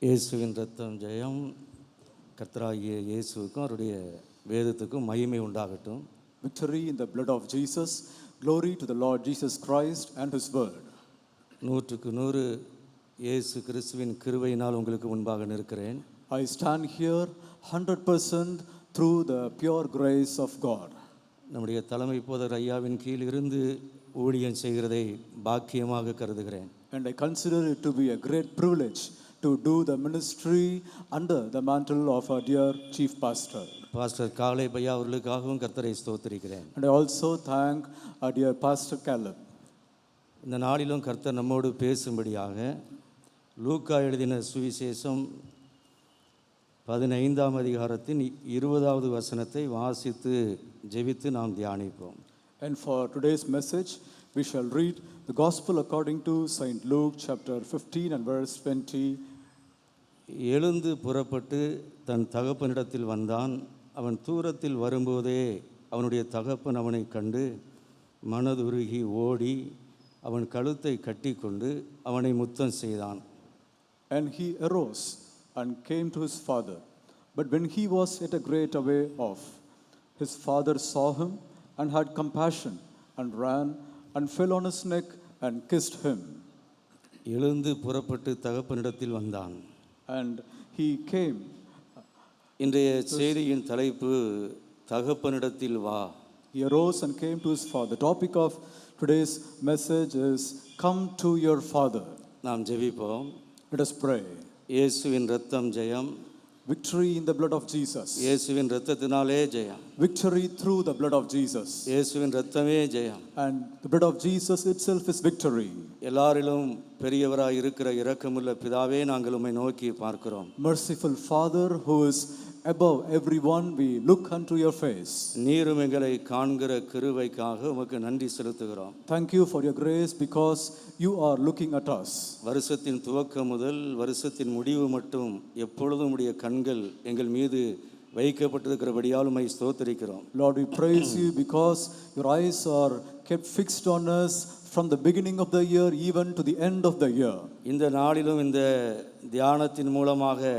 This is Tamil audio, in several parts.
இயேசுவின் ரத்தம் ஜெயம். கர்த்தராகிய இயேசுவுக்கும் அவருடைய வேதத்துக்கும் மகிமை உண்டாகட்டும். Victory in the blood of Jesus. Glory to the Lord Jesus Christ and His word. 100% இயேசு கிறிஸ்துவின் கிருபையினால் உங்களுக்கு முன்பாக நிற்கிறேன். I stand here 100% through the pure grace of God. நம்முடைய தலைமை போதகர் ஐயாவின் கீழ் இருந்து ஊழியம் செய்கிறதை பாக்கியமாக கருதுகிறேன். And I consider it to be a great privilege to do the ministry under the mantle of our dear chief pastor. Pastor காலை பையா அவர்களுக்காகவும் கர்த்தரை ஸ்தோத்திரிக்கிறேன். And I also thank our dear pastor Caleb. இந்த நாளிலும் கர்த்தர் நம்மோடு பேசும்படியாக லூக்கா எழுதின சுவிசேஷம் 15ஆம் அதிகாரத்தின் 20வது வசனத்தை வாசித்து ஜெபித்து நாம் தியானிப்போம். And for today's message we shall read the gospel according to Saint Luke chapter 15 and verse 20. எழுந்து புறப்பட்டு தன் தகப்பனிடத்தில் வந்தான். அவன் தூரத்தில் வரும்போதே அவனுடைய தகப்பன் அவனை கண்டு மனதுருகி ஓடி அவன் கழுத்தை கட்டிக்கொண்டு அவனை முத்தம் செய்தான். And he arose and came to his father. But when he was yet a great way off, his father saw him and had compassion and ran and fell on his neck and kissed him. எழுந்து புறப்பட்டு தகப்பனிடத்தில் வந்தான். And he came. இன்றைய செய்தியின் தலைப்பு தகப்பனிடத்தில் வா. He arose and came to his father. The topic of today's message is come to your father. நாம் ஜெபிப்போம். Let us pray. இயேசுவின் ரத்தம் ஜெயம். Victory in the blood of Jesus. இயேசுவின் ரத்தத்தினாலே ஜெயம். Victory through the blood of Jesus. இயேசுவின் ரத்தமே ஜெயம். And the blood of Jesus itself is victory. எல்லாரிலும் பெரியவராய் இருக்கிற இரக்கமுள்ள பிதாவே, நாங்கள் உம்மை நோக்கி பார்க்கிறோம். Merciful Father who is above everyone, we look unto your face. நீரும் எங்களை காண்கிற கிருபைக்காக உமக்கு நன்றி செலுத்துகிறோம். Thank you for your grace because you are looking at us. வருஷத்தின் துவக்கம் முதல் வருஷத்தின் முடிவு மட்டும் எப்பொழுதும் உம்முடைய கண்கள் எங்கள் மீது வைக்கப்பட்டிருக்கிறபடியால் உம்மை ஸ்தோத்திரிக்கிறோம். Lord, we praise you because your eyes are kept fixed on us from the beginning of the year even to the end of the year. இந்த நாளிலும் இந்த தியானத்தின் மூலமாக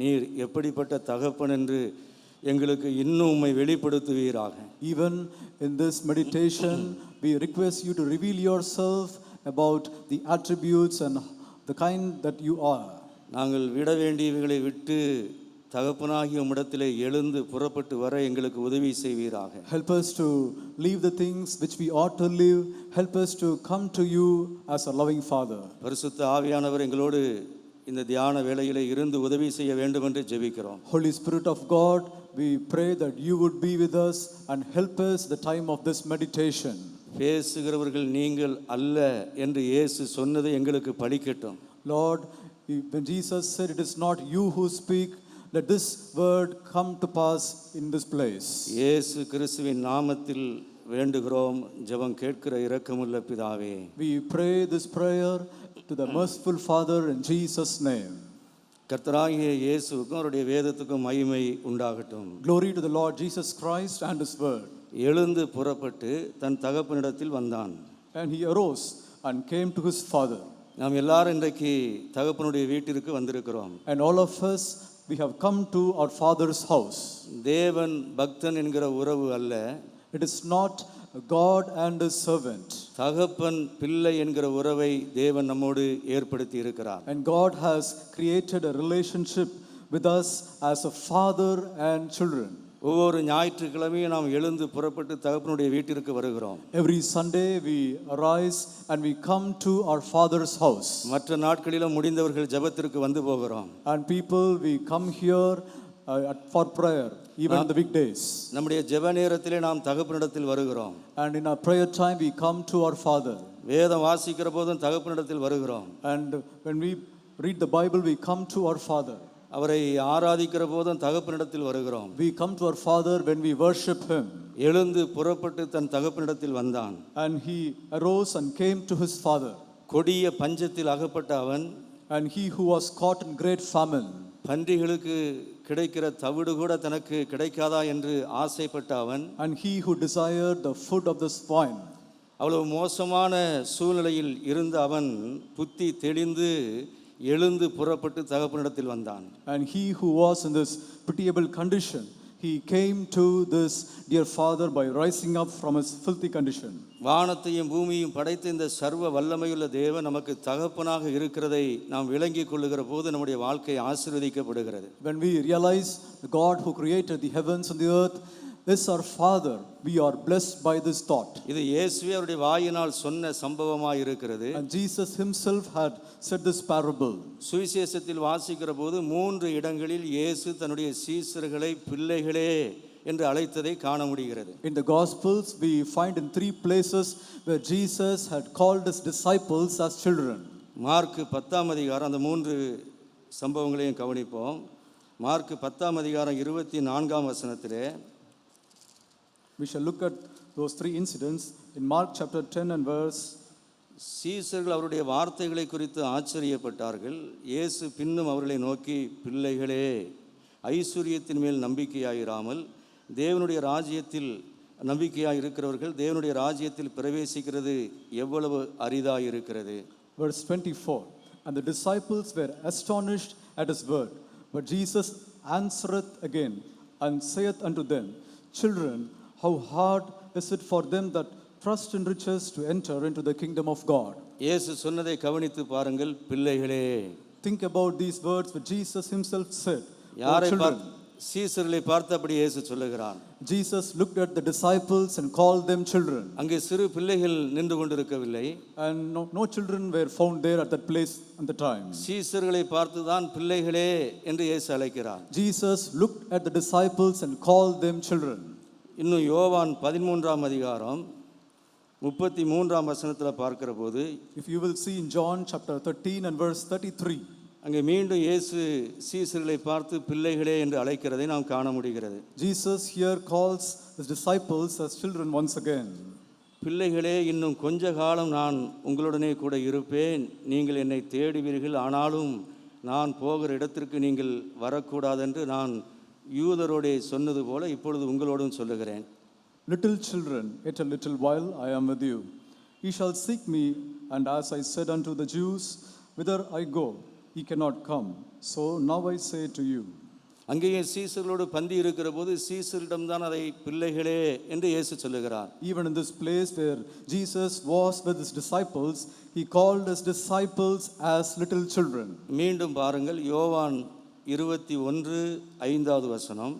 நீர் எப்படிப்பட்ட தகப்பன் என்று எங்களுக்கு இன்னும் உம்மை வெளிப்படுத்துவீராக. Even in this meditation we request you to reveal yourself about the attributes and the kind that you are. நாங்கள் விட வேண்டியவைகளை விட்டு தகப்பனாகிய உம்மிடத்திலே எழுந்து புறப்பட்டு வர எங்களுக்கு உதவி செய்வீராக. Help us to leave the things which we ought to leave. Help us to come to you as a loving Father. பரிசுத்த ஆவியானவர் எங்களோடு இந்த தியான வேளையிலே இருந்து உதவி செய்ய வேண்டும் என்று ஜெபிக்கிறோம். Holy Spirit of God, we pray that you would be with us and help us the time of this meditation. பேசுகிறவர்கள் நீங்கள் அல்ல என்று இயேசு சொன்னதை எங்களுக்கு பலிக்கட்டும். Lord, when Jesus said it is not you who speak, let this word come to pass in this place. இயேசு கிறிஸ்துவின் நாமத்தில் வேண்டுகிறோம். ஜெபம் கேட்கிற இரக்கமுள்ள பிதாவே. We pray this prayer to the merciful Father in Jesus name. கர்த்தராகிய இயேசுவுக்கும் அவருடைய வேதத்துக்கும் மகிமை உண்டாகட்டும். Glory to the Lord Jesus Christ and his word. எழுந்து புறப்பட்டு தன் தகப்பனிடத்தில் வந்தான். And he arose and came to his father. நாம் எல்லாரும் இன்றைக்கு தகப்பனுடைய வீட்டிற்கு வந்திருக்கிறோம். And all of us, we have come to our father's house. தேவன் பக்தன் என்கிற உறவு அல்ல. It is not God and his servant. தகப்பன் பிள்ளை என்கிற உறவை தேவன் நம்மோடு ஏற்படுத்தி இருக்கிறார். And God has created a relationship with us as a father and children. ஒவ்வொரு ஞாயிற்றுக்கிழமையும் நாம் எழுந்து புறப்பட்டு தகப்பனுடைய வீட்டிற்கு வருகிறோம். Every Sunday we arise and we come to our father's house. மற்ற நாட்களிலும் முடிந்தவர்கள் ஜெபத்திற்கு வந்து போகிறோம். And people, we come here for prayer even on the weekdays. நம்முடைய ஜெப நேரத்திலே நாம் தகப்பனிடத்தில் வருகிறோம். And in our prayer time we come to our father. வேதம் வாசிக்கிற போதும் தகப்பனிடத்தில் வருகிறோம். And when we read the Bible we come to our father. அவரை ஆராதிக்கிற போதும் தகப்பனிடத்தில் வருகிறோம். We come to our father when we worship him. எழுந்து புறப்பட்டு தன் தகப்பனிடத்தில் வந்தான். And he arose and came to his father. கொடிய பஞ்சத்தில் அகப்பட்ட அவன், And he who was caught in great famine, பன்றிகளுக்கு கிடைக்கிற தவிடு கூட தனக்கு கிடைக்காதா என்று ஆசைப்பட்ட அவன், and he who desired the food of the swine, அவ்வளவு மோசமான சூழ்நிலையில் இருந்த அவன் புத்தி தெளிந்து எழுந்து புறப்பட்டு தகப்பனிடத்தில் வந்தான். And he who was in this pitiable condition, he came to this dear father by rising up from his filthy condition. வானத்தையும் பூமியையும் படைத்த இந்த சர்வ வல்லமையுள்ள தேவன் நமக்கு தகப்பனாக இருக்கிறதை நாம் விளங்கிக் கொள்ளுகிற போது நம்முடைய வாழ்க்கை ஆசீர்வதிக்கப்படுகிறது. When we realize the God who created the heavens and the earth is our father, we are blessed by this thought. இது இயேசுவே அவருடைய வாயினால் சொன்ன சம்பவமாய் இருக்கிறது. And Jesus himself had said this parable. சுவிசேஷத்தில் வாசிக்கிற போது 3 இடங்களில் இயேசு தன்னுடைய சீஷர்களை பிள்ளைகளே என்று அழைத்ததை காண முடிகிறது. In the Gospels, we find in 3 places where Jesus had called his disciples as children. Mark 10ஆம் அதிகாரம் அந்த 3 சம்பவங்களையும் கவனிப்போம். மார்க் 10ஆம் அதிகாரம் 24ஆம் வசனத்திலே We shall look at those 3 incidents in Mark chapter 10 and verse. சீஷர்கள் அவருடைய வார்த்தைகளை குறித்து ஆச்சரியப்பட்டார்கள். இயேசு பின்னும் அவர்களை நோக்கி, பிள்ளைகளே, ஐஸ்வர்யத்தின் மேல் நம்பிக்கையாயிராமல் தேவனுடைய ராஜ்யத்தில் நம்பிக்கையாக இருக்கிறவர்கள் தேவனுடைய ராஜ்யத்தில் பிரவேசிக்கிறது எவ்வளவு அரிதாய் இருக்கிறது. Verse 24. And the disciples were astonished at his word. But Jesus answereth again and saith unto them, Children, how hard is it for them that trust in riches to enter into the kingdom of God. இயேசு சொன்னதை கவனித்து பாருங்கள், பிள்ளைகளே. Think about these words which Jesus himself said. யாரை பார்த்து? சீஷர்களை பார்த்தபடி இயேசு சொல்லுகிறான். Jesus looked at the disciples and called them children. அங்கே சிறு பிள்ளைகள் நின்று கொண்டிருக்கவில்லை. And no children were found there at that place at the time. சீஷர்களை பார்த்து தான் பிள்ளைகளே என்று இயேசு அழைக்கிறார். Jesus looked at the disciples and called them children. இன்னும் யோவான் 13ஆம் அதிகாரம் 33ஆம் வசனத்தில் பார்க்கிற போது, if you will see in John chapter 13 and verse 33, அங்கே மீண்டும் இயேசு சீஷர்களை பார்த்து பிள்ளைகளே என்று அழைக்கிறதை நாம் காண முடிகிறது. Jesus here calls his disciples as children once again. பிள்ளைகளே, இன்னும் கொஞ்ச காலம் நான் உங்களுடனே கூட இருப்பேன், நீங்கள் என்னை தேடுவீர்கள், ஆனாலும் நான் போகிற இடத்திற்கு நீங்கள் வரக்கூடாதென்று நான் யூதரோடே சொன்னது போல இப்பொழுது உங்களோடும் சொல்லுகிறேன். Little children, yet a little while I am with you. Ye shall seek me, and as I said unto the Jews, whither I go, ye cannot come. So now I say to you. அங்கேயே சீசர்களோடு பந்தி இருக்கிற போது சீசரிடம்தான் அதை பிள்ளைகளே என்று இயேசு சொல்லுகிறார். Even in this place where Jesus was with his disciples, he called his disciples as little children. மீண்டும் பாருங்கள், யோவான் 21:5 வசனம்.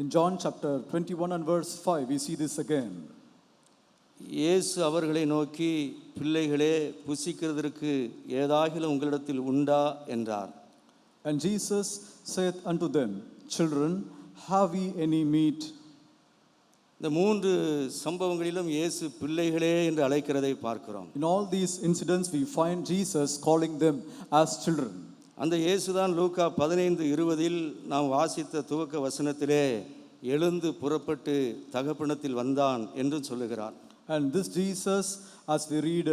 In John chapter 21 and verse 5, we see this again. இயேசு அவர்களை நோக்கி, பிள்ளைகளே, புசிக்கிறதற்கு ஏதாகிலும் உங்களிடத்தில் உண்டா என்றார். And Jesus saith unto them, Children, have ye any meat? இந்த 3 சம்பவங்களிலும் இயேசு பிள்ளைகளே என்று அழைக்கிறதை பார்க்கிறோம். In all these incidents, we find Jesus calling them as children. அந்த இயேசுதான் லூக்கா 15:20 நாம் வாசித்த துவக்க வசனத்திலே எழுந்து புறப்பட்டு தகப்பனிடத்தில் வந்தான் என்று சொல்லுகிறார். And this Jesus, as we read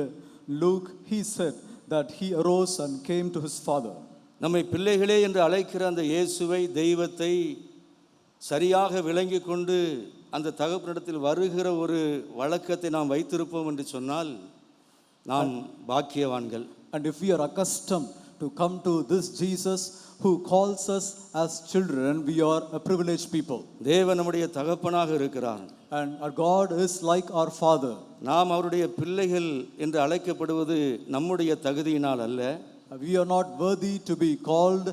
Luke, he said that he arose and came to his father. நம்மை பிள்ளைகளே என்று அழைக்கிற அந்த இயேசுவை, தெய்வத்தை சரியாக விளங்கி கொண்டு அந்த தகப்பனிடத்தில் வருகிற ஒரு வழக்கத்தை நாம் வைத்திருப்போம் என்று சொன்னால் நாம் பாக்கியவான்கள். And if we are accustomed to come to this Jesus who calls us as children, we are a privileged people. தேவன் நம்முடைய தகப்பனாக இருக்கிறார். And our God is like our father. நாம் அவருடைய பிள்ளைகள் என்று அழைக்கப்படுவது நம்முடைய தகுதியினால் அல்ல. We are not worthy to be called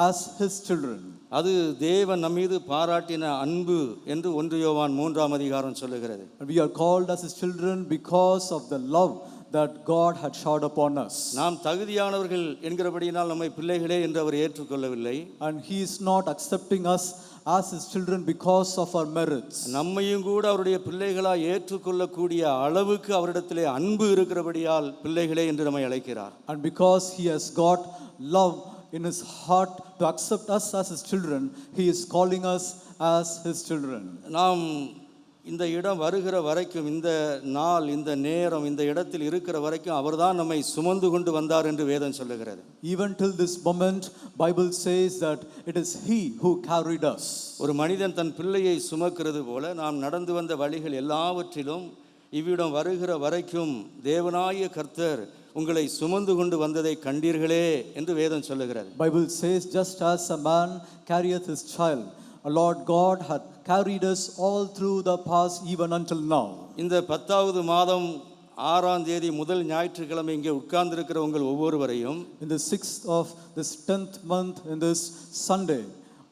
as his children. அது தேவன் நம்மீது பாராட்டின அன்பு என்று 1 யோவான் 3ஆம் அதிகாரம் சொல்லுகிறது. And we are called as his children because of the love that God had showered upon us. நாம் தகுதியானவர்கள் என்கிறபடியினால் நம்மை பிள்ளைகளே என்று அவர் ஏற்றுக்கொள்ளவில்லை. And he is not accepting us as his children because of our merits. நம்மையும் கூட அவருடைய பிள்ளைகளாய் ஏற்றுக்கொள்ளக்கூடிய அளவுக்கு அவரிடத்திலே அன்பு இருக்கிறபடியால் பிள்ளைகளே என்று நம்மை அழைக்கிறார். And because he has got love in his heart to accept us as his children, he is calling us as his children. நாம் இந்த இடம் வருகிற வரைக்கும், இந்த நாள், இந்த நேரம், இந்த இடத்தில் இருக்கிற வரைக்கும் அவர்தான் நம்மை சுமந்து கொண்டு வந்தார் என்று வேதம் சொல்லுகிறது. Even till this moment, Bible says that it is he who carried us. ஒரு மனிதன் தன் பிள்ளையை சுமக்கிறது போல நாம் நடந்து வந்த வழிகள் எல்லாவற்றிலும் இவ்விடம் வருகிற வரைக்கும் தேவனாய கர்த்தர் உங்களை சுமந்து கொண்டு வந்ததை கண்டீர்களே என்று வேதம் சொல்லுகிறது. Bible says, just as a man carrieth his child, our Lord God hath carried us all through the past even until now. இந்த 10வது மாதம் 6ஆம் தேதி முதல் ஞாயிற்றுக்கிழமை இங்கே உட்கார்ந்திருக்கிற உங்கள் ஒவ்வொருவரையும், In the 6th of this 10th month, in this Sunday,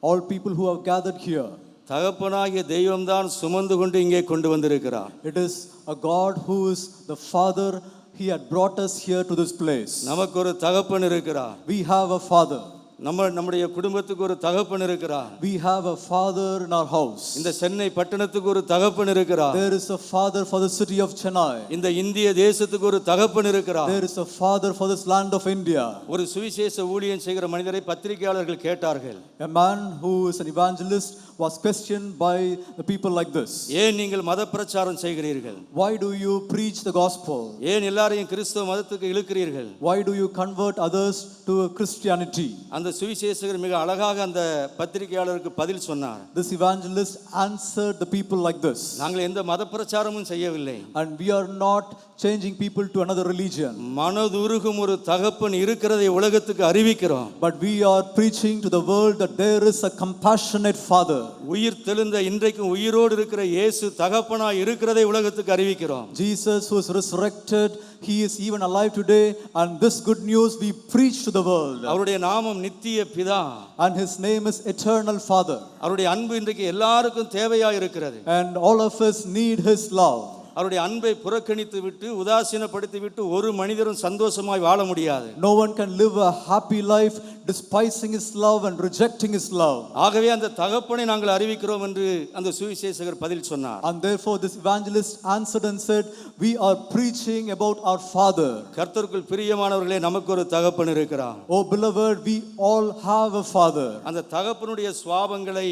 all people who have gathered here, தகப்பனாகிய தெய்வம்தான் சுமந்து கொண்டு இங்கே கொண்டு வந்திருக்கிறார். it is a God who is the Father. He had brought us here to this place. நமக்கு ஒரு தகப்பன் இருக்கிறார். We have a Father. நம்முடைய குடும்பத்துக்கு ஒரு தகப்பன் இருக்கிறார். We have a Father in our house. இந்த சென்னை பட்டணத்துக்கு ஒரு தகப்பன் இருக்கிறார். There is a Father for the city of Chennai. இந்த இந்திய தேசத்துக்கு ஒரு தகப்பன் இருக்கிறார். There is a Father for this land of India. ஒரு சுவிசேஷ ஊழியம் செய்கிற மனிதரை பத்திரிகையாளர்கள் கேட்டார்கள். A man who is an evangelist was questioned by the people like this. ஏன் நீங்கள் மத பிரச்சாரம் செய்கிறீர்கள்? Why do you preach the gospel? ஏன் எல்லாரையும் கிறிஸ்தவ மதத்துக்கு இழுக்கிறீர்கள்? Why do you convert others to Christianity? அந்த சுவிசேஷகர் மிக அழகாக அந்த பத்திரிகையாளருக்கு பதில் சொன்னார். This evangelist answered the people like this. நாங்கள் எந்த மத பிரச்சாரமும் செய்யவில்லை. And we are not changing people to another religion. மனதுருகும் ஒரு தகப்பன் இருக்கிறதை உலகத்துக்கு அறிவிக்கிறோம். But we are preaching to the world that there is a compassionate Father. உயிர் தெழுந்த இன்றைக்கும் உயிரோடு இருக்கிற இயேசு தகப்பனாய் இருக்கிறதை உலகத்துக்கு அறிவிக்கிறோம். Jesus who is resurrected, he is even alive today, and this good news we preach to the world. அவருடைய நாமம் நித்திய பிதா. And his name is Eternal Father. அவருடைய அன்பு இன்றைக்கு எல்லாருக்கும் தேவையா இருக்கிறது. And all of us need his love. அவருடைய அன்பை புறக்கணித்து விட்டு உதாசீனப்படுத்தி விட்டு ஒரு மனிதரும் சந்தோஷமாய் வாழ முடியாது. No one can live a happy life despising his love and rejecting his love. ஆகவே அந்த தகப்பனை நாங்கள் அறிவிக்கிறோம் என்று அந்த சுவிசேஷகர் பதில் சொன்னார். And therefore this evangelist answered and said, we are preaching about our Father. கர்த்தருக்குள் பிரியமானவர்களே, நமக்கு ஒரு தகப்பன் இருக்கிறார். Oh beloved, we all have a Father. அந்த தகப்பனுடைய சுபாவங்களை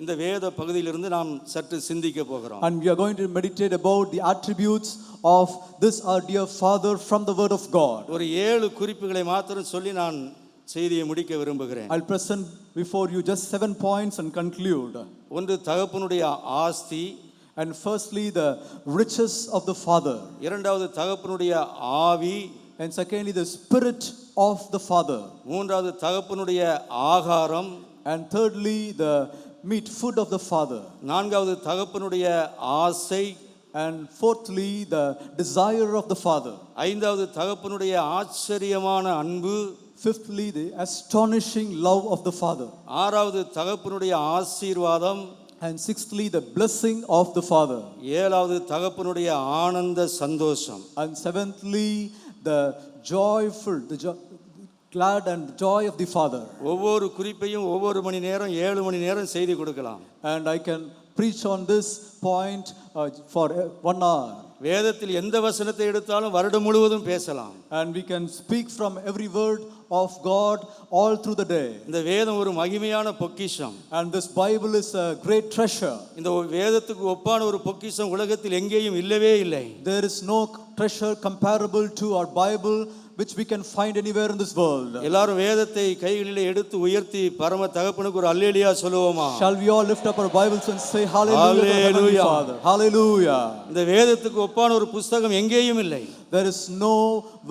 இந்த வேத பகுதியிலிருந்து நாம் சற்று சிந்திக்க போகிறோம். And we are going to meditate about the attributes of this our dear Father from the word of God. ஒரு 7 குறிப்புகளை மாத்திரம் சொல்லி நான் செய்தியை முடிக்க விரும்புகிறேன். I'll present before you just 7 points and conclude. ஒன்று, தகப்பனுடைய ஆஸ்தி. And firstly, the riches of the Father. இரண்டாவது, தகப்பனுடைய ஆவி. And secondly, the spirit of the Father. மூன்றாவது, தகப்பனுடைய ஆகாரம். And thirdly, the meat food of the Father. நான்காவது, தகப்பனுடைய ஆசை. And fourthly, the desire of the Father. ஐந்தாவது, தகப்பனுடைய ஆச்சரியமான அன்பு. Fifthly, the astonishing love of the Father. ஆறாவது, தகப்பனுடைய ஆசீர்வாதம். And sixthly, the blessing of the Father. ஏழாவது, தகப்பனுடைய ஆனந்த சந்தோஷம். And seventhly, the joyful, glad and joy of the Father. ஒவ்வொரு குறிப்பையும் ஒவ்வொரு மணி நேரம் 7 மணி நேரம் செய்தி கொடுக்கலாம். And I can preach on this point for 1 hour. வேதத்தில் எந்த வசனத்தை எடுத்தாலும் வருடம் முழுவதும் பேசலாம். And we can speak from every word of God all through the day. இந்த வேதம் ஒரு மகிமையான பொக்கிஷம். And this Bible is a great treasure. இந்த வேதத்துக்கு ஒப்பான ஒரு பொக்கிஷம் உலகத்தில் எங்கேயும் இல்லவே இல்லை. There is no treasure comparable to our Bible which we can find anywhere in this world. எல்லாரும் வேதத்தை கைகளிலே எடுத்து உயர்த்தி பரம தகப்பனுக்கு ஒரு அல்லேலூயா சொல்லுவோமா? Shall we all lift up our Bibles and say hallelujah to the Heavenly Father? Hallelujah. இந்த வேதத்துக்கு ஒப்பான ஒரு புத்தகம் எங்கேயும் இல்லை. There is no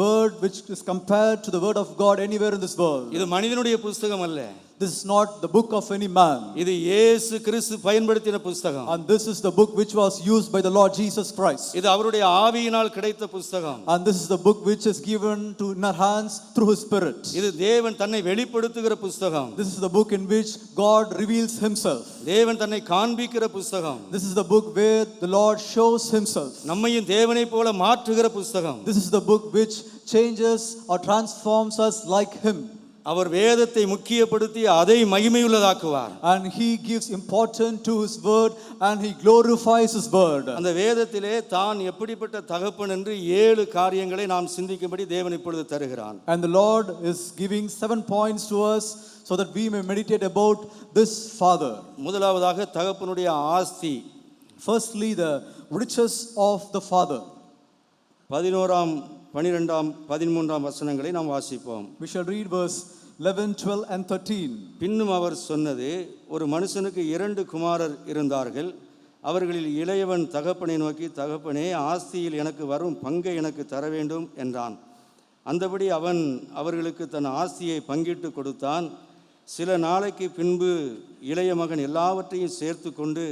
word which is compared to the word of God anywhere in this world. இது மனிதனுடைய புத்தகம் அல்ல. This is not the book of any man. இது இயேசு கிறிஸ்து பயன்படுத்தின புத்தகம். And this is the book which was used by the Lord Jesus Christ. இது அவருடைய ஆவியினால் கிடைத்த புத்தகம். And this is the book which is given to in our hands through his spirit. இது தேவன் தன்னை வெளிப்படுத்துகிற புத்தகம். This is the book in which God reveals himself. தேவன் தன்னை காண்பிக்கிற புத்தகம். This is the book where the Lord shows himself. நம்மையும் தேவனைப் போல மாற்றுகிற புத்தகம். This is the book which changes or transforms us like him. அவர் வேதத்தை முக்கியப்படுத்தி அதை மகிமையுள்ளதாக்குவார். And he gives importance to his word and he glorifies his word. அந்த வேதத்திலே தான் எப்படிப்பட்ட தகப்பன் என்று 7 காரியங்களை நாம் சிந்திக்கும்படி தேவன் இப்பொழுது தருகிறார். And the Lord is giving 7 points to us so that we may meditate about this Father. முதலாவதாக தகப்பனுடைய ஆஸ்தி. Firstly, the riches of the Father. 11ஆம் 12ஆம் 13ஆம் வசனங்களை நாம் வாசிப்போம். We shall read verse 11, 12 and 13. பின்னும் அவர் சொன்னது, ஒரு மனுஷனுக்கு 2 குமாரர் இருந்தார்கள். அவர்களில் இளையவன் தகப்பனை நோக்கி, தகப்பனே, ஆஸ்தியில் எனக்கு வரும் பங்கை எனக்கு தர வேண்டும் என்றான். அந்தபடி அவன் அவர்களுக்கு தன் ஆஸ்தியை பங்கிட்டு கொடுத்தான். சில நாளைக்கு பின்பு இளைய மகன் எல்லாவற்றையும் சேர்த்து கொண்டு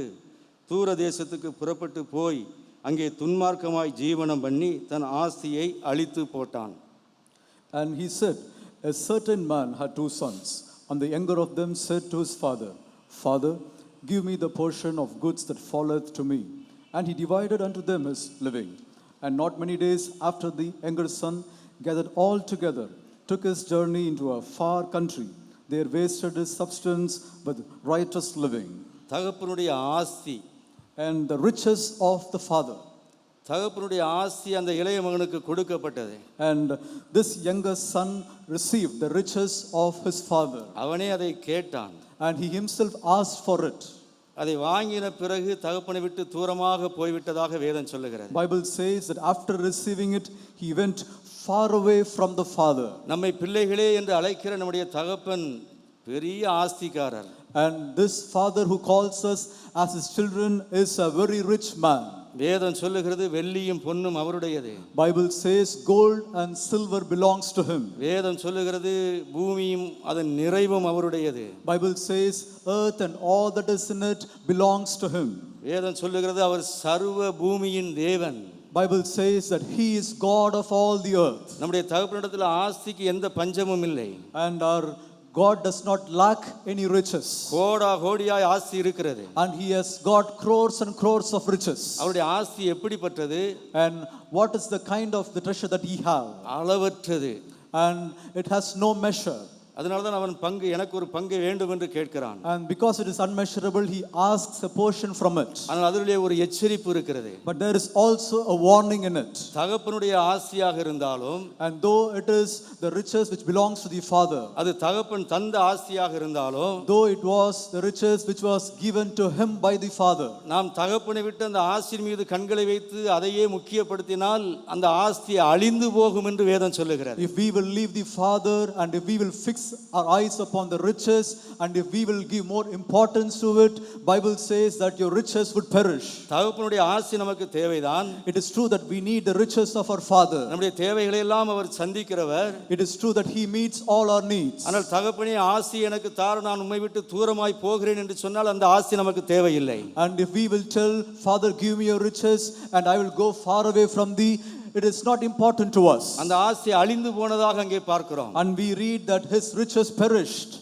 தூர தேசத்துக்கு புறப்பட்டு போய் அங்கே துன்மார்க்கமாய் ஜீவனம் பண்ணி தன் ஆஸ்தியை அழித்து போட்டான். And he said, a certain man had 2 sons, and the younger of them said to his father, Father, give me the portion of goods that falleth to me. And he divided unto them his living. And not many days after, the younger son gathered all together, took his journey into a far country. There wasted his substance with riotous living. தகப்பனுடைய ஆஸ்தி, And the riches of the father. தகப்பனுடைய ஆஸ்தி அந்த இளைய மகனுக்கு கொடுக்கப்பட்டது. And this younger son received the riches of his father. அவனே அதை கேட்டான். And he himself asked for it. அதை வாங்கின பிறகு தகப்பனை விட்டு தூரமாக போய்விட்டதாக வேதம் சொல்லுகிறது. Bible says that after receiving it, he went far away from the father. நம்மை பிள்ளைகளே என்று அழைக்கிற நம்முடைய தகப்பன் பெரிய ஆஸ்திக்காரர். And this father who calls us as his children is a very rich man. வேதம் சொல்லுகிறது வெள்ளியும் பொன்னும் அவருடையது. Bible says gold and silver belongs to him. வேதம் சொல்லுகிறது பூமியும் அதன் நிறைவும் அவருடையது. Bible says earth and all that is in it belongs to him. வேதம் சொல்லுகிறது அவர் சர்வ பூமியின் தேவன். Bible says that he is God of all the earth. நம்முடைய தகப்பனிடத்தில் ஆஸ்திக்கு எந்த பஞ்சமும் இல்லை. And our God does not lack any riches. கோடா கோடியாய் ஆஸ்தி இருக்கிறது. And he has got crores and crores of riches. அவருடைய ஆஸ்தி எப்படிப்பட்டது? And what is the kind of the treasure that he have? அளவற்றது. And it has no measure. அதனால தான் அவன் பங்கு எனக்கு ஒரு பங்கு வேண்டும் என்று கேட்கிறான். And because it is unmeasurable, he asks a portion from it. ஆனால் அதிலே ஒரு எச்சரிப்பு இருக்கிறது. But there is also a warning in it. தகப்பனுடைய ஆஸ்தியாக இருந்தாலும், And though it is the riches which belongs to the father, அது தகப்பன் தந்த ஆஸ்தியாக இருந்தாலும், though it was the riches which was given to him by the father, நாம் தகப்பனை விட்டு அந்த ஆஸ்தியின் மீது கண்களை வைத்து அதையே முக்கியப்படுத்தினால் அந்த ஆஸ்தி அழிந்து போகும் என்று வேதம் சொல்லுகிறது. if we will leave the father and if we will fix our eyes upon the riches and if we will give more importance to it, Bible says that your riches would perish. தகப்பனுடைய ஆஸ்தி நமக்கு தேவைதான். It is true that we need the riches of our father. நம்முடைய தேவைகளை எல்லாம் அவர் சந்திக்கிறவர். It is true that he meets all our needs. ஆனால் தகப்பனே ஆஸ்தி எனக்கு தாரு, நான் உம்மை விட்டு தூரமாய் போகிறேன் என்று சொன்னால் அந்த ஆஸ்தி நமக்கு தேவையில்லை. And if we will tell Father, give me your riches and I will go far away from thee, it is not important to us. அந்த ஆஸ்தி அழிந்து போனதாக அங்கே பார்க்கிறோம். And we read that his riches perished.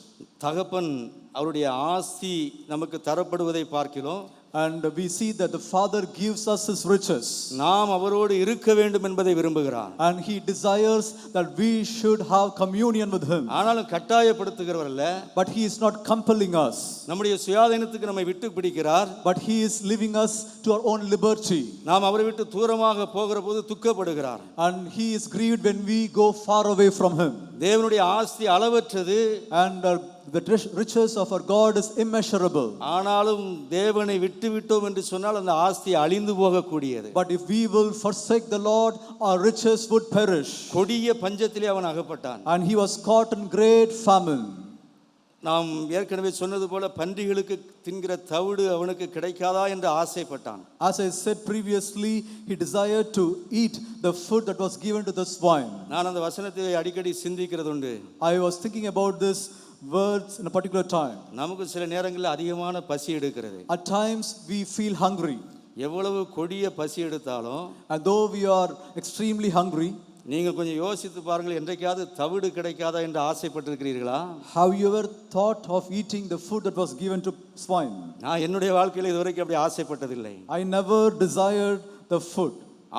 தகப்பன் அவருடைய ஆஸ்தி நமக்கு தரப்படுவதை பார்க்கிறோம். And we see that the father gives us his riches. நாம் அவரோடு இருக்க வேண்டும் என்பதை விரும்புகிறார். And he desires that we should have communion with him. ஆனாலும் கட்டாயப்படுத்துகிறவர் அல்ல. But he is not compelling us. நம்முடைய சுயாதீனத்துக்கு நம்மை விட்டு பிடிக்கிறார். But he is leaving us to our own liberty. நாம் அவரை விட்டு தூரமாக போகிற போது துக்கப்படுகிறார். And he is grieved when we go far away from him. தேவனுடைய ஆஸ்தி அளவற்றது. And the riches of our God is immeasurable. ஆனாலும் தேவனை விட்டு விட்டோம் என்று சொன்னால் அந்த ஆஸ்தி அழிந்து போகக்கூடியது. But if we will forsake the Lord, our riches would perish. கொடிய பஞ்சத்திலே அவன் அகப்பட்டான். And he was caught in great famine. நாம் ஏற்கனவே சொன்னது போல பன்றிகளுக்கு தின்கிற தவிடு அவனுக்கு கிடைக்காதா என்று ஆசைப்பட்டான். As I said previously, he desired to eat the food that was given to the swine. நான் அந்த வசனத்தை அடிக்கடி சிந்திக்கிறது உண்டு. I was thinking about this words in a particular time. நமக்கு சில நேரங்களில் அதிகமான பசி எடுக்கிறது. At times we feel hungry. எவ்வளவு கொடிய பசி எடுத்தாலும், And though we are extremely hungry, நீங்கள் கொஞ்சம் யோசித்து பாருங்கள், என்றைக்காவது தவிடு கிடைக்காதா என்று ஆசைப்பட்டிருக்கிறீர்களா? have you ever thought of eating the food that was given to swine? நான் என்னுடைய வாழ்க்கையில் இதுவரைக்கும் அப்படி ஆசைப்பட்டதில்லை. I never desired the food.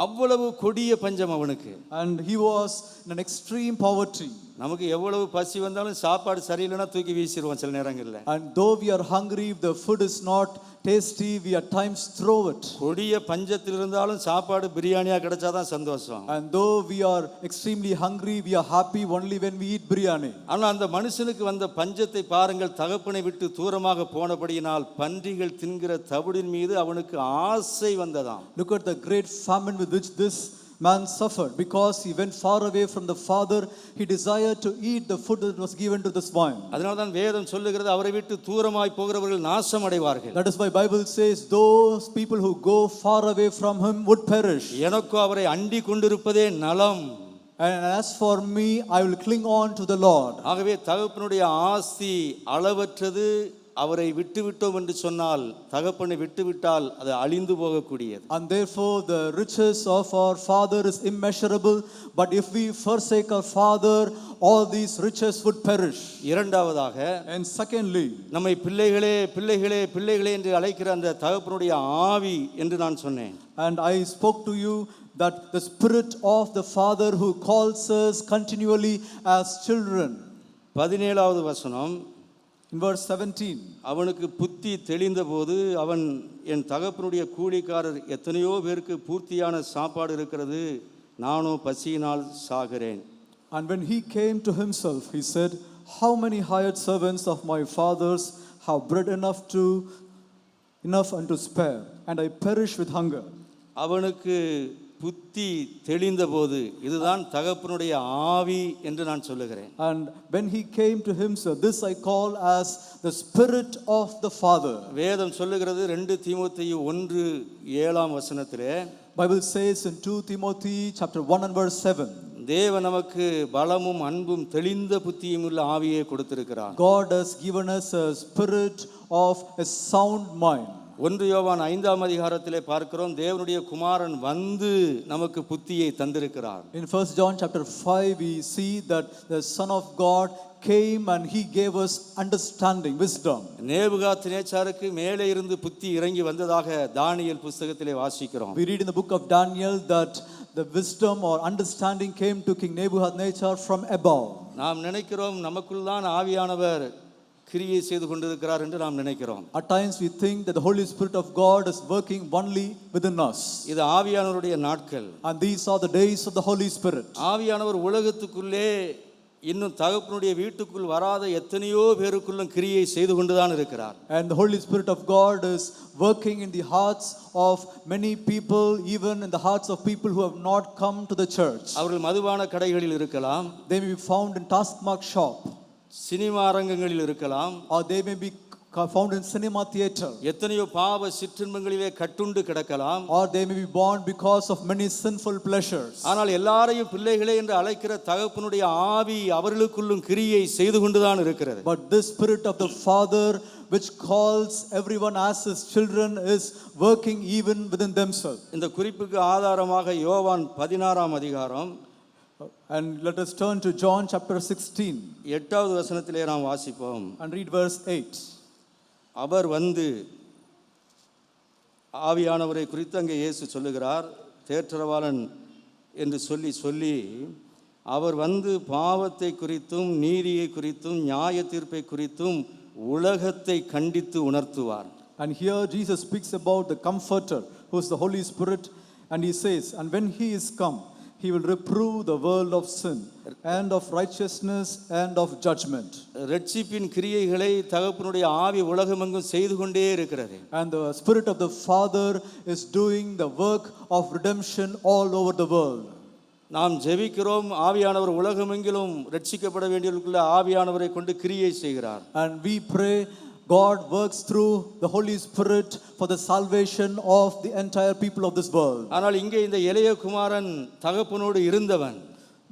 அவ்வளவு கொடிய பஞ்சம் அவனுக்கு. And he was in an extreme poverty. நமக்கு எவ்வளவு பசி வந்தாலும் சாப்பாடு சரியில்லைன்னா தூக்கி வீசிடுவோம் சில நேரங்களில். And though we are hungry, if the food is not tasty, we at times throw it. கொடிய பஞ்சத்தில் இருந்தாலும் சாப்பாடு பிரியாணியா கிடைச்சாதான் சந்தோஷம். And though we are extremely hungry, we are happy only when we eat biryani. ஆனால் அந்த மனுஷனுக்கு வந்த பஞ்சத்தை பாருங்கள். தகப்பனை விட்டு தூரமாக போனபடியினால் பன்றிகள் தின்கிற தவிடின் மீது அவனுக்கு ஆசை வந்ததாம். Look at the great famine with which this man suffered. Because he went far away from the father, he desired to eat the food that was given to the swine. அதனால தான் வேதம் சொல்லுகிறது அவரை விட்டு தூரமாய் போகிறவர்கள் நாசம் அடைவார்கள். That is why Bible says those people who go far away from him would perish. எனக்கோ அவரை அண்டி கொண்டிருப்பதே நலம். And as for me, I will cling on to the Lord. ஆகவே தகப்பனுடைய ஆசி அளவற்றது. அவரை விட்டுவிட்டோம் என்று சொன்னால், தகப்பனை விட்டுவிட்டால் அது அழிந்து போகக்கூடியது. And therefore the riches of our Father is immeasurable, but if we forsake our Father, all these riches would perish. இரண்டாவதாக, And secondly, நம்மை பிள்ளைகளே பிள்ளைகளே பிள்ளைகளே என்று அழைக்கிற அந்த தகப்பனுடைய ஆவி என்று நான் சொன்னேன். and I spoke to you that the Spirit of the Father who calls us continually as children. 17வது வசனம், In verse 17, அவனுக்கு புத்தி தெளிந்தபோது அவன், என் தகப்பனுடைய கூலிக்காரர் எத்தனையோ பேருக்கு பூர்த்தியான சாப்பாடு இருக்கிறது, நானோ பசியினால் சாகிறேன். and when he came to himself, he said, how many hired servants of my father's have bread enough and to spare, and I perish with hunger. அவனுக்கு புத்தி தெளிந்தபோது, இதுதான் தகப்பனுடைய ஆவி என்று நான் சொல்லுகிறேன். And when he came to himself, this I call as the Spirit of the Father. வேதம் சொல்லுகிறது 2 தீமோத்தேயு 1:7 வசனத்திலே, Bible says in 2 Timothy chapter 1 and verse 7, தேவன் நமக்கு பலமும் அன்பும் தெளிந்த புத்தியும் உள்ள ஆவியை கொடுத்திருக்கிறார். God has given us a spirit of a sound mind. 1 யோவான் 5ஆம் அதிகாரத்திலே பார்க்கிறோம், தேவனுடைய குமாரன் வந்து நமக்கு புத்தியை தந்திருக்கிறார். In 1 John chapter 5 we see that the Son of God came and he gave us understanding, wisdom. நேபுகாத்நேச்சாருக்கு மேலே இருந்து புத்தி இறங்கி வந்ததாக தானியேல் புத்தகத்திலே வாசிக்கிறோம். We read in the book of Daniel that the wisdom or understanding came to King Nebuchadnezzar from above. நாம் நினைக்கிறோம் நமக்குள் தான் ஆவியானவர் கிரியை செய்து கொண்டிருக்கிறார் என்று நாம் நினைக்கிறோம். At times we think that the Holy Spirit of God is working only within us. இது ஆவியானவருடைய நாட்கள். And these are the days of the Holy Spirit. ஆவியானவர் உலகத்துக்குள்ளே இன்னும் தகப்பனுடைய வீட்டுக்குள் வராத எத்தனையோ பேருக்குள்ளும் கிரியை செய்து கொண்டுதான் இருக்கிறார். And the Holy Spirit of God is working in the hearts of many people, even in the hearts of people who have not come to the church. அவர்கள் மதுபான கடைகளில் இருக்கலாம், They may be found in taskmark shop, cinema அரங்கங்களில் இருக்கலாம், or they may be found in cinema theater, எத்தனையோ பாவ சிற்றின்பங்களிலே கட்டுண்டு கிடக்கலாம், or they may be born because of many sinful pleasures. ஆனால் எல்லாரையும் பிள்ளைகளே என்று அழைக்கிற தகப்பனுடைய ஆவி அவர்களுக்குள்ளும் கிரியை செய்து கொண்டுதான் இருக்கிறது. But this Spirit of the Father which calls everyone as his children is working even within themselves. இந்த குறிப்புக்கு ஆதாரமாக யோவான் 16ஆம் அதிகாரம் And let us turn to John chapter 16 8வது வசனத்திலே நாம் வாசிப்போம். and read verse 8. அவர் வந்து, ஆவியானவரை குறித்து அங்கே இயேசு சொல்லுகிறார், தேற்றரவாளன் என்று சொல்லி அவர் வந்து பாவத்தை குறித்தும் நீதியை குறித்தும் நியாய தீர்ப்பை குறித்தும் உலகத்தை கண்டித்து உணர்த்துவார். And here Jesus speaks about the Comforter, who is the Holy Spirit, and he says, and when he is come, he will reprove the world of sin and of righteousness and of judgment. ரட்சிப்பின் கிரியைகளை தகப்பனுடைய ஆவி உலகமெங்கும் செய்து கொண்டே இருக்கிறது. And the Spirit of the Father is doing the work of redemption all over the world. நாம் ஜெபிக்கிறோம், ஆவியானவர் உலகமெங்கிலும் ரட்சிக்கப்பட வேண்டியவர்களுக்குள்ள ஆவியானவரை கொண்டு கிரியை செய்கிறார். And we pray, God works through the Holy Spirit for the salvation of the entire people of this world. ஆனால் இங்கே இந்த இளைய குமாரன் தகப்பனோடு இருந்தவன்,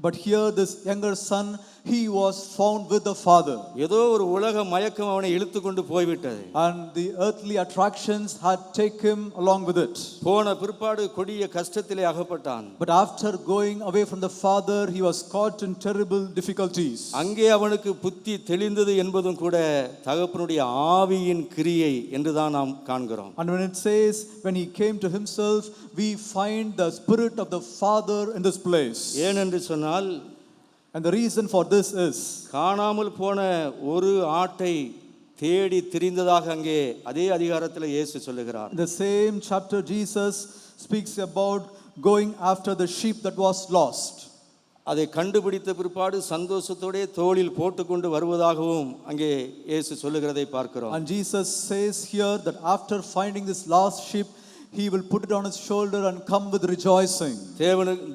But here this younger son, he was found with the Father. ஏதோ ஒரு உலக மயக்கம் அவனை இழுத்து கொண்டு போய்விட்டது. And the earthly attractions had taken him along with it. போன பிற்பாடு கொடிய கஷ்டத்திலே அகப்பட்டான். But after going away from the Father, he was caught in terrible difficulties. அங்கே அவனுக்கு புத்தி தெளிந்தது என்பதும் கூட தகப்பனுடைய ஆவியின் கிரியை என்றுதான் நாம் காண்கிறோம். And when it says, when he came to himself, we find the Spirit of the Father in this place. ஏனென்று சொன்னால், and the reason for this is, காணாமல் போன ஒரு ஆட்டை தேடி திரிந்ததாக அங்கே அதே அதிகாரத்தில் இயேசு சொல்லுகிறார். in the same chapter Jesus speaks about going after the sheep that was lost. அதை கண்டுபிடித்த பிற்பாடு சந்தோஷத்தோடே தோளில் போட்டுக்கொண்டு வருவதாகவும் அங்கே இயேசு சொல்லுகிறதை பார்க்கிறோம். And Jesus says here that after finding this lost sheep, he will put it on his shoulder and come with rejoicing.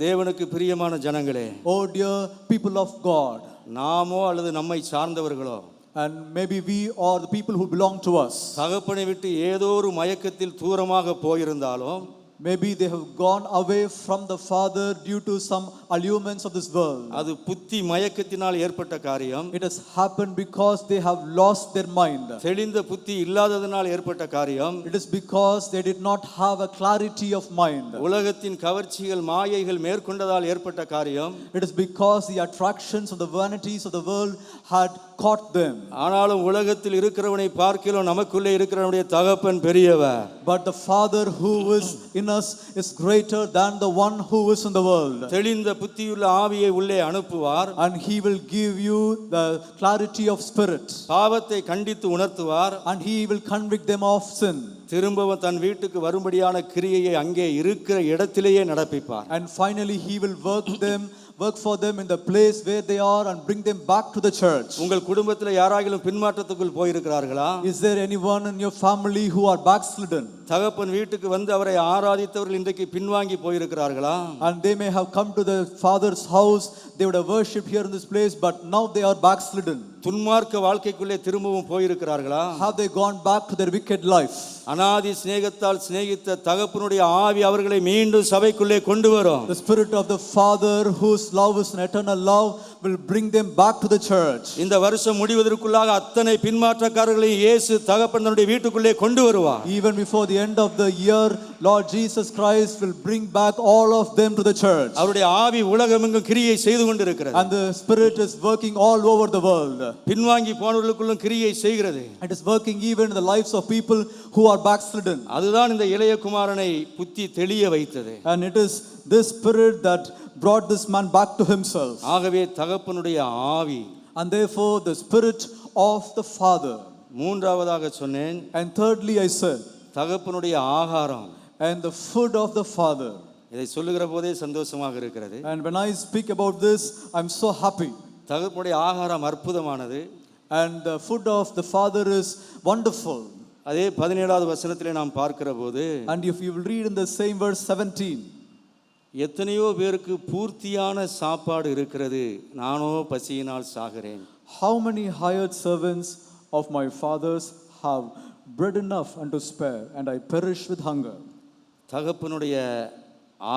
தேவனுக்கு பிரியமான ஜனங்களே, Oh dear people of God, நாமோ அல்லது நம்மை சார்ந்தவர்களோ, and maybe we or the people who belong to us, தகப்பனை விட்டு ஏதோ ஒரு மயக்கத்தில் தூரமாக போயிருந்தாலும், Maybe they have gone away from the Father due to some allurements of this world. அது புத்தி மயக்கத்தினால் ஏற்பட்ட காரியம். It has happened because they have lost their mind. தெளிந்த புத்தி இல்லாததனால் ஏற்பட்ட காரியம். It is because they did not have a clarity of mind. உலகத்தின் கவர்ச்சிகள் மாயைகள் மேற்கொண்டதால் ஏற்பட்ட காரியம். It is because the attractions of the vanities of the world had caught them. ஆனாலும் உலகத்தில் இருக்கிறவனை பார்க்கிலும் நமக்குள்ளே இருக்கிறவனுடைய தகப்பன் பெரியவர். But the Father who is in us is greater than the one who is in the world. தெளிந்த புத்தியுள்ள ஆவியை உள்ளே அனுப்புவார். And he will give you the clarity of spirit. பாவத்தை கண்டித்து உணர்த்துவார். And he will convict them of sin. திரும்பவும் தன் வீட்டுக்கு வரும்படியான கிரியையை அங்கே இருக்கிற இடத்திலேயே நடப்பிப்பார். And finally he will work for them in the place where they are and bring them back to the church. உங்கள் குடும்பத்தில் யாராகிலும் பின்மாற்றத்துக்குள் போயிருக்கிறார்களா? Is there anyone in your family who are backslidden? தகப்பன் வீட்டுக்கு வந்து அவரை ஆராதித்தவர்கள் இன்றைக்கு பின்வாங்கி போயிருக்கிறார்களா? And they may have come to the Father's house, they would have worshipped here in this place, but now they are backslidden. துன்மார்க்க வாழ்க்கைக்குள்ளே திரும்பவும் போயிருக்கிறார்களா? Have they gone back to their wicked life? அநாதி சிநேகத்தால் சிநேகித்த தகப்பனுடைய ஆவி அவர்களை மீண்டும் சபைக்குள்ளே கொண்டு வரும். The spirit of the Father whose love is an eternal love will bring them back to the church. இந்த வருஷம் முடிவதற்குள்ளாக அத்தனை பின்மாற்றக்காரர்களை இயேசு தகப்பன் தன்னுடைய வீட்டுக்குள்ளே கொண்டு வருவார். Even before the end of the year, Lord Jesus Christ will bring back all of them to the church. அவருடைய ஆவி உலகமெங்கும் கிரியை செய்து கொண்டிருக்கிறது. And the Spirit is working all over the world. பின்வாங்கி போனவர்களுக்குள்ளும் கிரியை செய்கிறது. It is working even in the lives of people who are backslidden. அதுதான் இந்த இளைய குமாரனை புத்தி தெளிய வைத்தது. And it is this Spirit that brought this man back to himself. ஆகவே தகப்பனுடைய ஆவி. And therefore the Spirit of the Father. மூன்றாவதாக சொன்னேன். And thirdly I said, தகப்பனுடைய ஆகாரம். and the food of the Father. இதை சொல்லுகிற போதே சந்தோஷமாக இருக்கிறது. And when I speak about this, I'm so happy. தகப்பனுடைய ஆகாரம் அற்புதமானது. And the food of the Father is wonderful. அதே 17வது வசனத்திலே நாம் பார்க்கிற போது, And if you will read in the same verse 17, எத்தனையோ பேருக்கு பூர்த்தியான சாப்பாடு இருக்கிறது, நானோ பசியினால் சாகிறேன். how many hired servants of my father's have bread enough and to spare, and I perish with hunger. தகப்பனுடைய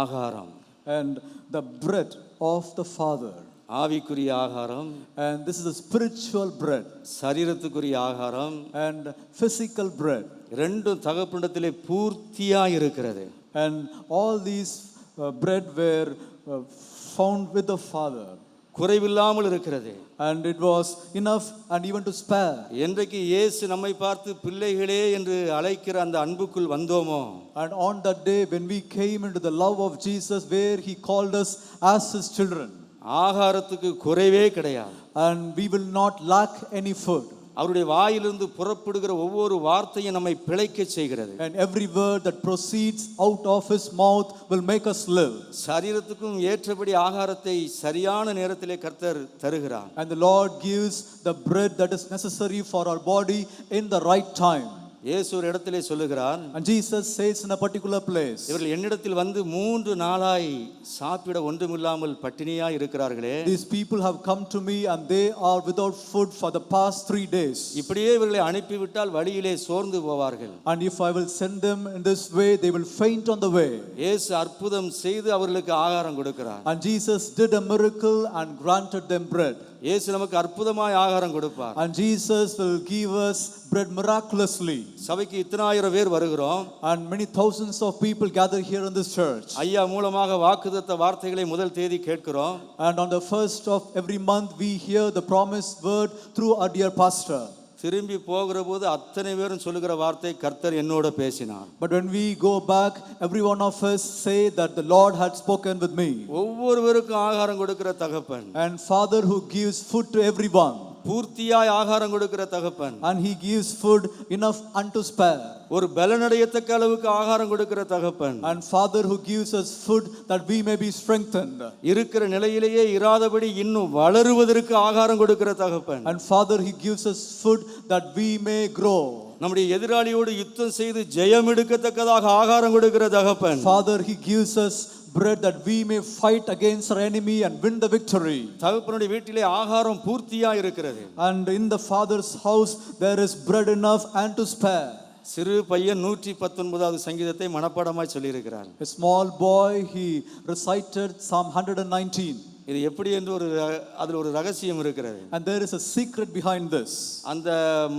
ஆகாரம். And the bread of the Father. ஆவிக்குரிய ஆகாரம். And this is the spiritual bread. சரீரத்துக்குரிய ஆகாரம். And physical bread. ரெண்டும் தகப்பனிடத்திலே பூர்த்தியாக இருக்கிறது. And all these bread were found with the Father. குறைவில்லாமல் இருக்கிறது. And it was enough and even to spare. என்றைக்கு இயேசு நம்மை பார்த்து பிள்ளைகளே என்று அழைக்கிற அந்த அன்புக்குள் வந்தோமோ, And on that day when we came into the love of Jesus, where he called us as his children, ஆகாரத்துக்கு குறைவே கிடையாது. and we will not lack any food. அவருடைய வாயிலிருந்து புறப்படுகிற ஒவ்வொரு வார்த்தையும் நம்மை பிழைக்க செய்கிறது. And every word that proceeds out of his mouth will make us live. சரீரத்துக்கும் ஏற்றபடி ஆகாரத்தை சரியான நேரத்திலே கர்த்தர் தருகிறார். And the Lord gives the bread that is necessary for our body in the right time. இயேசு ஒரு இடத்திலே சொல்லுகிறார், And Jesus says in a particular place, இவர்கள் என்னிடத்தில் வந்து 3 நாளாய் சாப்பிட ஒன்றுமில்லாமல் பட்டினியாய் இருக்கிறார்களே, these people have come to me and they are without food for the past 3 days. இப்படியே இவர்களை அனுப்பிவிட்டால் வழியிலே சோர்ந்து போவார்கள். And if I will send them in this way, they will faint on the way. இயேசு அற்புதம் செய்து அவர்களுக்கு ஆகாரம் கொடுக்கிறார். And Jesus did a miracle and granted them bread. இயேசு நமக்கு அற்புதமாய் ஆகாரம் கொடுப்பார். And Jesus will give us bread miraculously. சபைக்கு இத்தனாயிரம் பேர் வருகிறோம். And many thousands of people gather here in this church. ஐயா மூலமாக வாக்குத்தத்த வார்த்தைகளை முதல் தேதி கேட்கிறோம். And on the first of every month we hear the promised word through our dear pastor. திரும்பி போகிற போது அத்தனை பேரும் சொல்லுகிற வார்த்தை, கர்த்தர் என்னோட பேசினார். But when we go back, every one of us say that the Lord had spoken with me. ஒவ்வொருவருக்கும் ஆகாரம் கொடுக்கிற தகப்பன். And Father who gives food to everyone. பூர்த்தியாய் ஆகாரம் கொடுக்கிற தகப்பன். And he gives food enough unto spare. ஒரு பலனடையத்தக்க அளவுக்கு ஆகாரம் கொடுக்கிற தகப்பன். And Father who gives us food that we may be strengthened. இருக்கிற நிலையிலேயே இராதபடி இன்னும் வளருவதற்கு ஆகாரம் கொடுக்கிற தகப்பன். And Father he gives us food that we may grow. நம்முடைய எதிராளியோடு யுத்தம் செய்து ஜெயம் எடுக்கத்தக்கதாக ஆகாரம் கொடுக்கிற தகப்பன். Father he gives us bread that we may fight against our enemy and win the victory. தகப்பனுடைய வீட்டிலே ஆகாரம் பூர்த்தியா இருக்கிறது. And in the Father's house there is bread enough and to spare. சிறு பையன் 119வது சங்கீதத்தை மனப்பாடமாய் சொல்லியிருக்கிறார். A small boy, he recited Psalm 119. இது எப்படி என்று அதில் ஒரு ரகசியம் இருக்கிறது. And there is a secret behind this. அந்த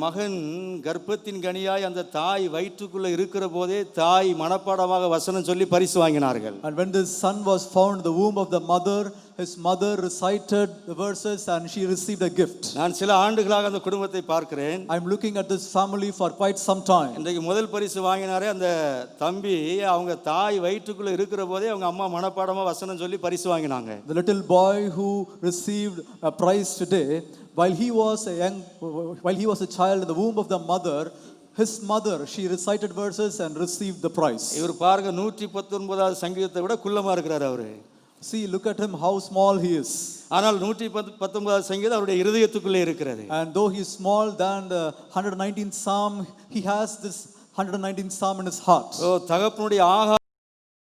மகன் கர்ப்பத்தின் கனியாய் அந்த தாய் வயிற்றுக்குள்ள இருக்கிற போதே தாய் மனப்பாடமாக வசனம் சொல்லி பரிசு வாங்கினார்கள். And when this son was found in the womb of the mother, his mother recited the verses and she received a gift. நான் சில ஆண்டுகளாக அந்த குடும்பத்தை பார்க்கிறேன். I am looking at this family for quite some time. இன்றைக்கு முதல் பரிசு வாங்கினாரே அந்த தம்பி, அவங்க தாய் வயிற்றுக்குள்ள இருக்கிற போதே அவங்க அம்மா மனப்பாடமா வசனம் சொல்லி பரிசு வாங்கினாங்க. The little boy who received a prize today, while he was a child in the womb of the mother, his mother, she recited verses and received the prize. இவர் பாருங்க 119வது சங்கீதத்தை விட குள்ளமா இருக்கிறார் அவரு. See, look at him, how small he is. ஆனால் 119வது சங்கீதம் அவருடைய இருதயத்துக்குள்ளே இருக்கிறது. And though he is small than the 119th Psalm, he has this 119th Psalm in his heart. தகப்பனுடைய